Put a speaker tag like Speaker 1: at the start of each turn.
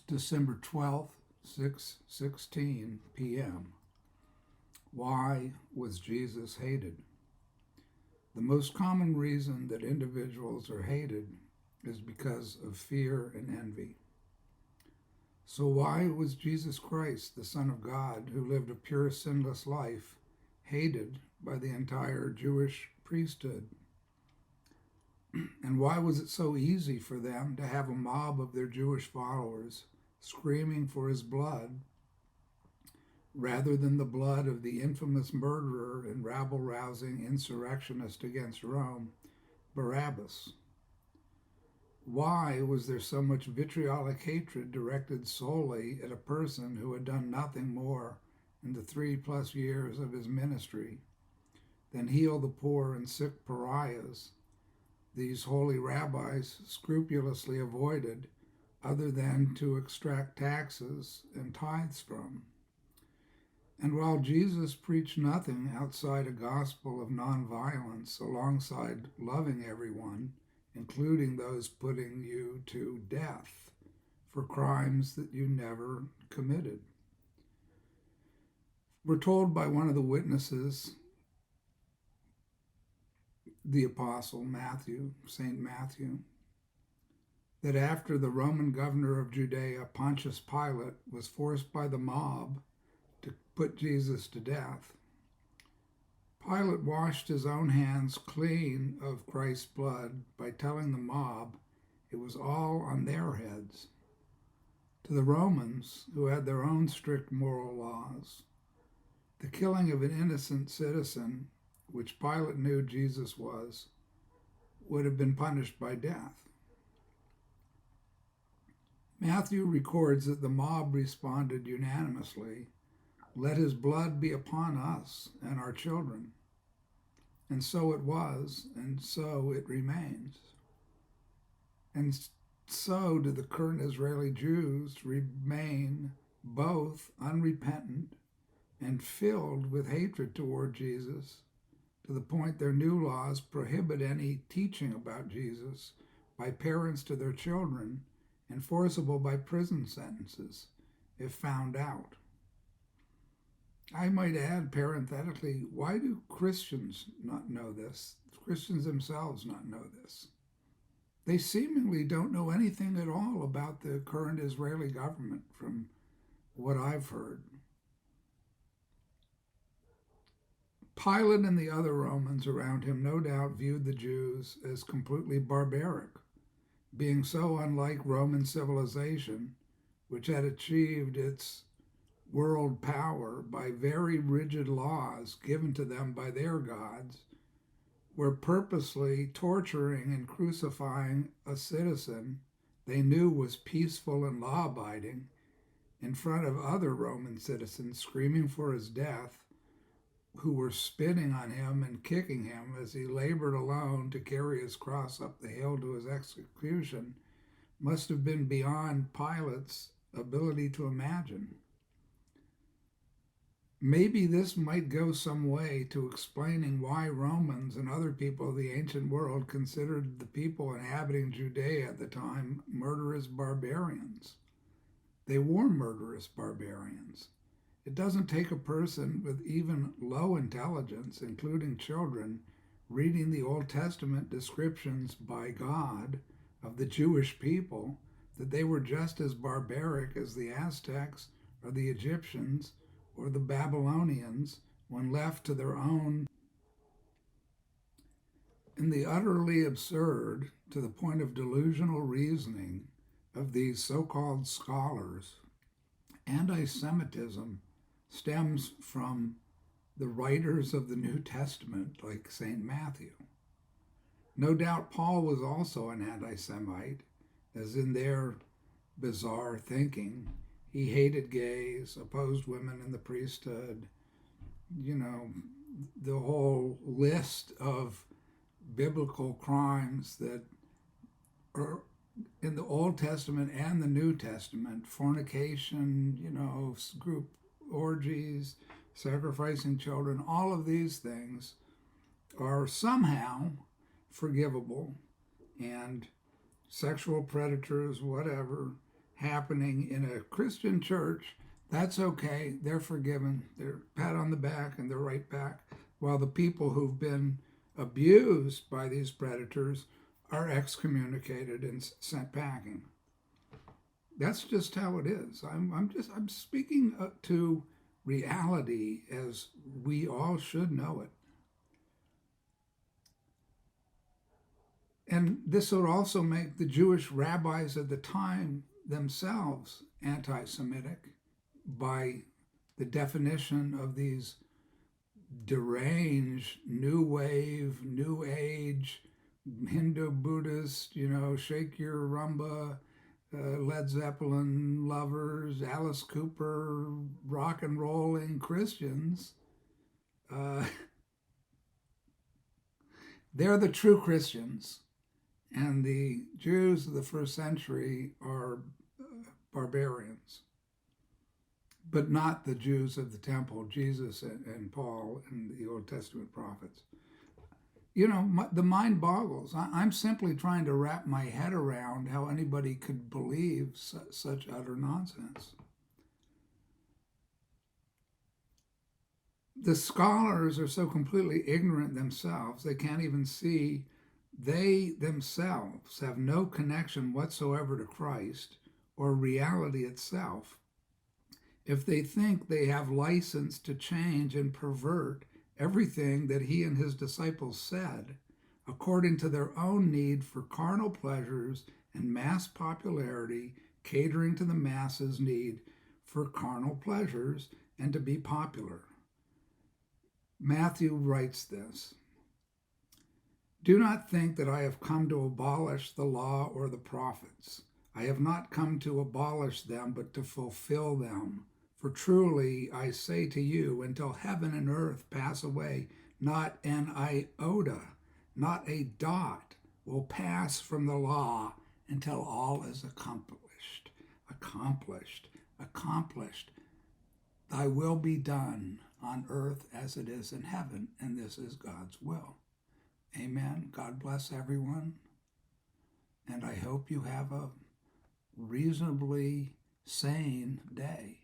Speaker 1: December 12th, 6:16 p.m. Why was Jesus hated? The most common reason that individuals are hated is because of fear and envy. So why was Jesus Christ, the Son of God, who lived a pure, sinless life, hated by the entire Jewish priesthood? And why was it so easy for them to have a mob of their Jewish followers screaming for his blood rather than the blood of the infamous murderer and rabble-rousing insurrectionist against Rome, Barabbas? Why was there so much vitriolic hatred directed solely at a person who had done nothing more in the 3+ years of his ministry than heal the poor and sick pariahs these holy rabbis scrupulously avoided other than to extract taxes and tithes from? And while Jesus preached nothing outside a gospel of nonviolence alongside loving everyone, including those putting you to death for crimes that you never committed. We're told by one of the witnesses, the apostle Matthew, St. Matthew, that after the Roman governor of Judea, Pontius Pilate, was forced by the mob to put Jesus to death, Pilate washed his own hands clean of Christ's blood by telling the mob it was all on their heads. To the Romans, who had their own strict moral laws, the killing of an innocent citizen, which Pilate knew Jesus was, would have been punished by death. Matthew records that the mob responded unanimously, "Let his blood be upon us and our children." And so it was, and so it remains. And so do the current Israeli Jews remain both unrepentant and filled with hatred toward Jesus, to the point their new laws prohibit any teaching about Jesus by parents to their children, enforceable by prison sentences if found out. I might add parenthetically, why do Christians not know this? Christians themselves not know this? They seemingly don't know anything at all about the current Israeli government from what I've heard. Pilate and the other Romans around him no doubt viewed the Jews as completely barbaric, being so unlike Roman civilization, which had achieved its world power by very rigid laws given to them by their gods, were purposely torturing and crucifying a citizen they knew was peaceful and law-abiding in front of other Roman citizens screaming for his death, who were spitting on him and kicking him as he labored alone to carry his cross up the hill to his execution, must have been beyond Pilate's ability to imagine. Maybe this might go some way to explaining why Romans and other people of the ancient world considered the people inhabiting Judea at the time murderous barbarians. They were murderous barbarians. It doesn't take a person with even low intelligence, including children, reading the Old Testament descriptions by God of the Jewish people that they were just as barbaric as the Aztecs or the Egyptians or the Babylonians when left to their own. In the utterly absurd, to the point of delusional reasoning of these so-called scholars, anti-Semitism stems from the writers of the New Testament, like St. Matthew. No doubt Paul was also an anti-Semite, as in their bizarre thinking, he hated gays, opposed women in the priesthood, the whole list of biblical crimes that are in the Old Testament and the New Testament: fornication, group orgies, sacrificing children. All of these things are somehow forgivable, and sexual predators, whatever, happening in a Christian church, that's okay. They're forgiven. They're pat on the back and they're right back. While the people who've been abused by these predators are excommunicated and sent packing. That's just how it is. I'm speaking to reality as we all should know it. And this would also make the Jewish rabbis at the time themselves anti Semitic by the definition of these deranged, new wave, new age, Hindu Buddhist, shake your rumba, Led Zeppelin lovers, Alice Cooper, rock and rolling Christians. They're the true Christians. And the Jews of the first century are barbarians, but not the Jews of the temple, Jesus and Paul and the Old Testament prophets. The mind boggles. I'm simply trying to wrap my head around how anybody could believe such utter nonsense. The scholars are so completely ignorant themselves, they can't even see they themselves have no connection whatsoever to Christ or reality itself if they think they have license to change and pervert everything that he and his disciples said according to their own need for carnal pleasures and mass popularity, catering to the masses' need for carnal pleasures and to be popular. Matthew writes this: "Do not think that I have come to abolish the law or the prophets. I have not come to abolish them, but to fulfill them. For truly I say to you, until heaven and earth pass away, not an iota, not a dot will pass from the law until all is accomplished. Accomplished, accomplished. Thy will be done on earth as it is in heaven, and this is God's will." Amen. God bless everyone. And I hope you have a reasonably sane day.